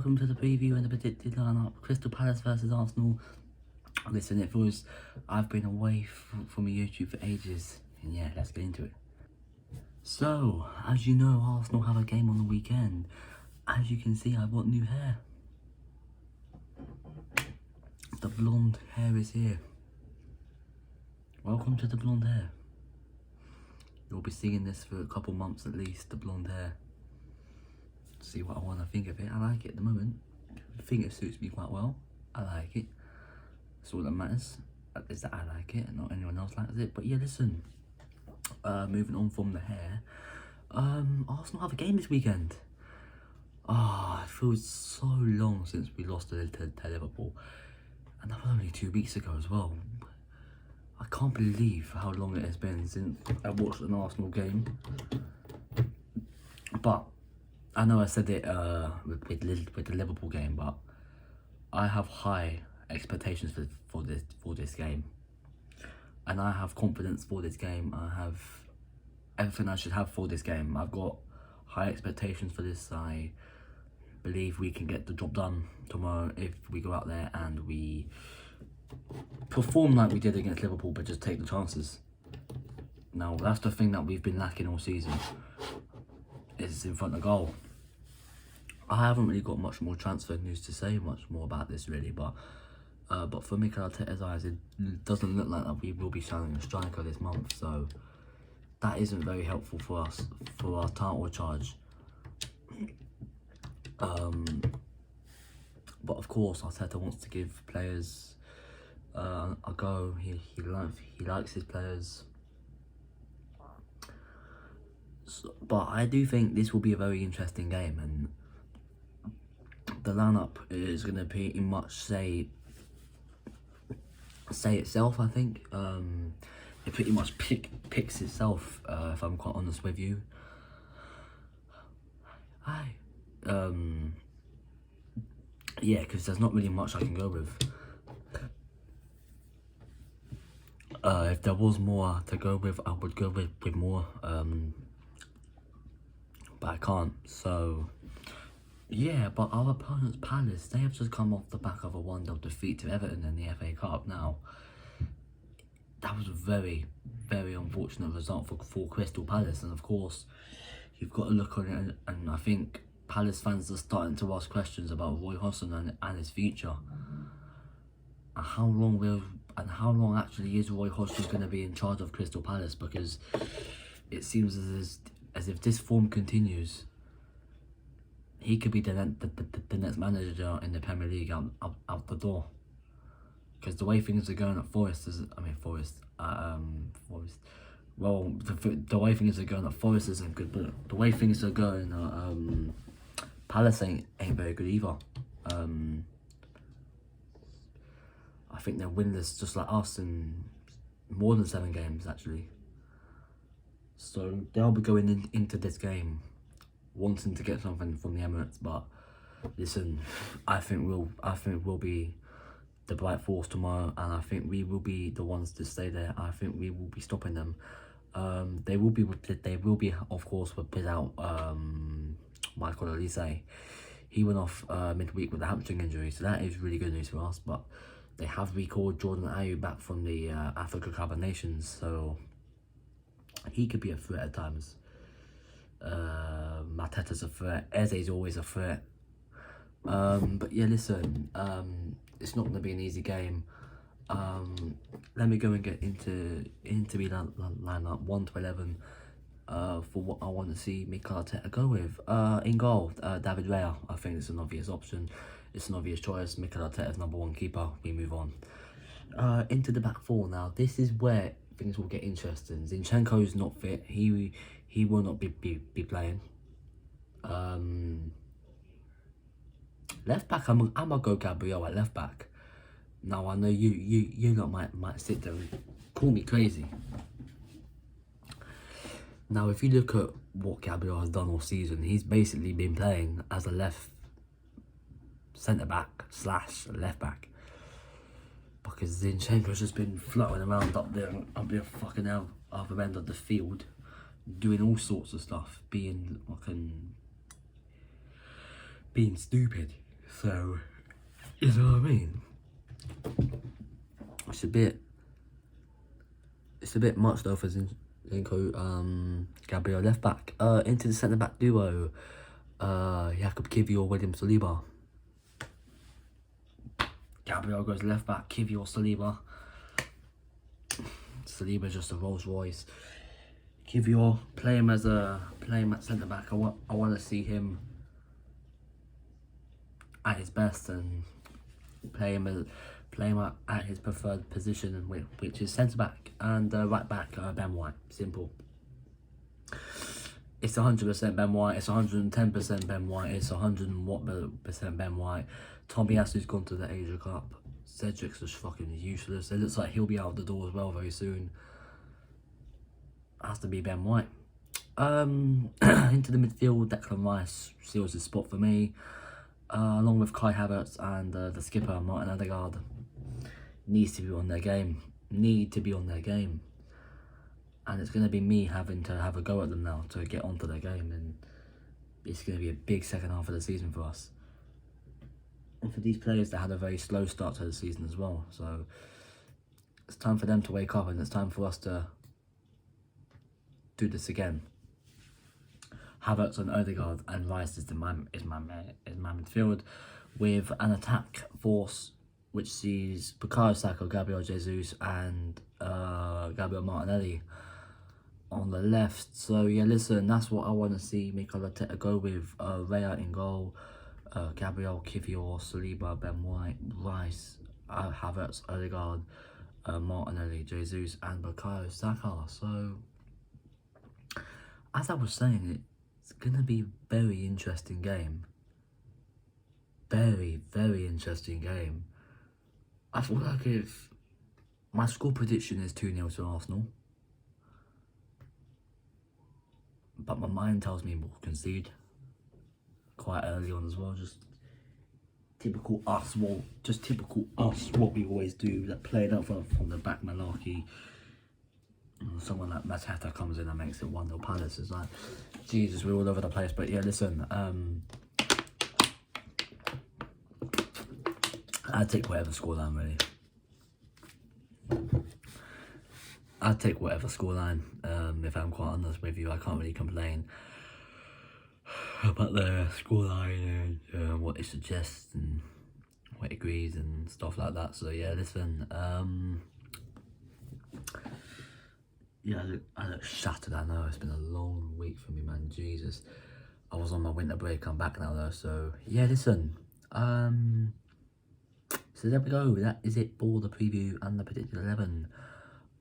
welcome to the preview and the predicted lineup. Crystal Palace versus Arsenal. Listen, it feels I've been away from YouTube for ages, and yeah, let's get into it. So, as you know, Arsenal have a game on the weekend. As you can see, I've got new hair. The blonde hair is here. Welcome to the blonde hair. You'll be seeing this for a couple months at least, the blonde hair. See what I want to think of it. I like it at the moment. I think it suits me quite well. I like it. That's all that matters, is that I like it and not anyone else likes it. But yeah, listen, moving on from the hair, Arsenal have a game this weekend. It feels so long since we lost to Liverpool, and that was only 2 weeks ago as well. I can't believe how long it has been since I watched an Arsenal game. But I know I said it with the Liverpool game, but I have high expectations for this game, and I have confidence for this game. I have everything I should have for this game. I've got high expectations for this. I believe we can get the job done tomorrow if we go out there and we perform like we did against Liverpool, but just take the chances. Now that's the thing that we've been lacking all season, is in front of goal. I haven't really got much more transfer news to say much more about this really, but for Mikel Arteta's eyes, it doesn't look like that we will be signing a striker this month, so that isn't very helpful for us for our title charge. But of course, Arteta wants to give players a go. He likes his players. So, but I do think this will be a very interesting game, and the lineup is going to pretty much say itself. I think it pretty much picks itself. If I'm quite honest with you. Yeah, because there's not really much I can go with. If there was more to go with, I would go with more. But I can't. So yeah, but our opponents, Palace, they have just come off the back of a 1-0 defeat to Everton in the FA Cup. Now, that was a very, very unfortunate result for Crystal Palace, and of course, you've got to look on it, and I think Palace fans are starting to ask questions about Roy Hodgson and his future, and how long actually is Roy Hodgson going to be in charge of Crystal Palace, because it seems as if this form continues, he could be the next manager in the Premier League out the door. Because the way things are going at Forest, well, the way things are going at Forest isn't good, but the way things are going at Palace ain't very good either. I think they're winless just like us in more than 7 games actually. So they'll be going into this game wanting to get something from the Emirates, but listen, I think we'll be the bright force tomorrow, and I think we will be the ones to stay there. I think we will be stopping them. They will be of course without Michael Olise. He went off midweek with a hamstring injury, so that is really good news for us. But they have recalled Jordan Ayew back from the Africa Cup of Nations, so he could be a threat at times. Mateta's a threat. Eze's always a threat. But yeah, listen, it's not going to be an easy game. Let me go and get into the lineup 1 to 11 for what I want to see Mikel Arteta go with. In goal, David Raya. I think it's an obvious option. It's an obvious choice. Mikel Arteta's #1 keeper. We move on. Into the back 4 now. This is where things will get interesting. Zinchenko's not fit. He will not be playing. Left back, I'm gonna go Gabriel at left back. Now I know you lot might sit there and call me crazy. Now if you look at what Gabriel has done all season, he's basically been playing as a left centre back / left back, because Zinchenko's just been floating around up there fucking other end of the field, doing all sorts of stuff, being stupid. So, you know what I mean? It's a bit much though for Zinchenko, Gabriel left back. Into the centre back duo. Jakub Kivior, William Saliba. Gabriel goes left back, Kivior, Saliba. Saliba's just a Rolls Royce. Kivior, play him at centre back. I want to see him at his best and play him at his preferred position, which is centre back and right back. Ben White. Simple. It's 100% Ben White. It's 110% Ben White. It's 100% Ben White. Tomiyasu's gone to the Asia Cup. Cedric's just fucking useless. It looks like he'll be out the door as well very soon. Has to be Ben White. Into the midfield, Declan Rice seals his spot for me. Along with Kai Havertz and the skipper, Martin Odegaard. Needs to be on their game. And it's going to be me having to have a go at them now to get onto their game. And it's going to be a big second half of the season for us. And for these players, they had a very slow start to the season as well. So it's time for them to wake up, and it's time for us to do this again. Havertz and Odegaard and Rice is my midfield, with an attack force which sees Bukayo Saka, Gabriel Jesus and Gabriel Martinelli on the left. So yeah, listen, that's what I want to see Mikel Arteta go with. Raya in goal, Gabriel, Kivior, Saliba, Ben White, Rice, Havertz, Odegaard, Martinelli, Jesus and Bukayo Saka. So as I was saying, it's going to be a very interesting game. Very, very interesting game. I feel like if my score prediction is 2-0 to Arsenal, but my mind tells me we'll concede quite early on as well. Just typical us, what we always do, that playing up from the back malarkey. Someone like Matata comes in and makes it 1-0 Palace. It's like, Jesus, we're all over the place. But yeah, listen, I'd take whatever scoreline, really. I'd take whatever scoreline. If I'm quite honest with you, I can't really complain about the scoreline and what it suggests and what it agrees and stuff like that. So yeah, listen, yeah, I look shattered. I know it's been a long week for me, man. Jesus, I was on my winter break. I'm back now though. So yeah, listen. So there we go. That is it for the preview and the predicted 11.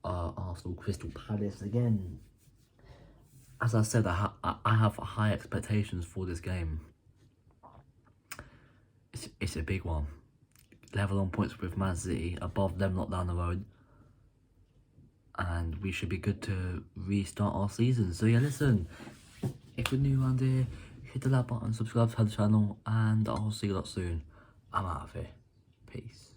Arsenal Crystal Palace again. As I said, I have high expectations for this game. It's a big one. Level on points with Man City, above them, not down the road. And we should be good to restart our season. So yeah, listen, if you're new around here, hit the like button, subscribe to the channel, and I'll see you lot soon. I'm out of here. Peace.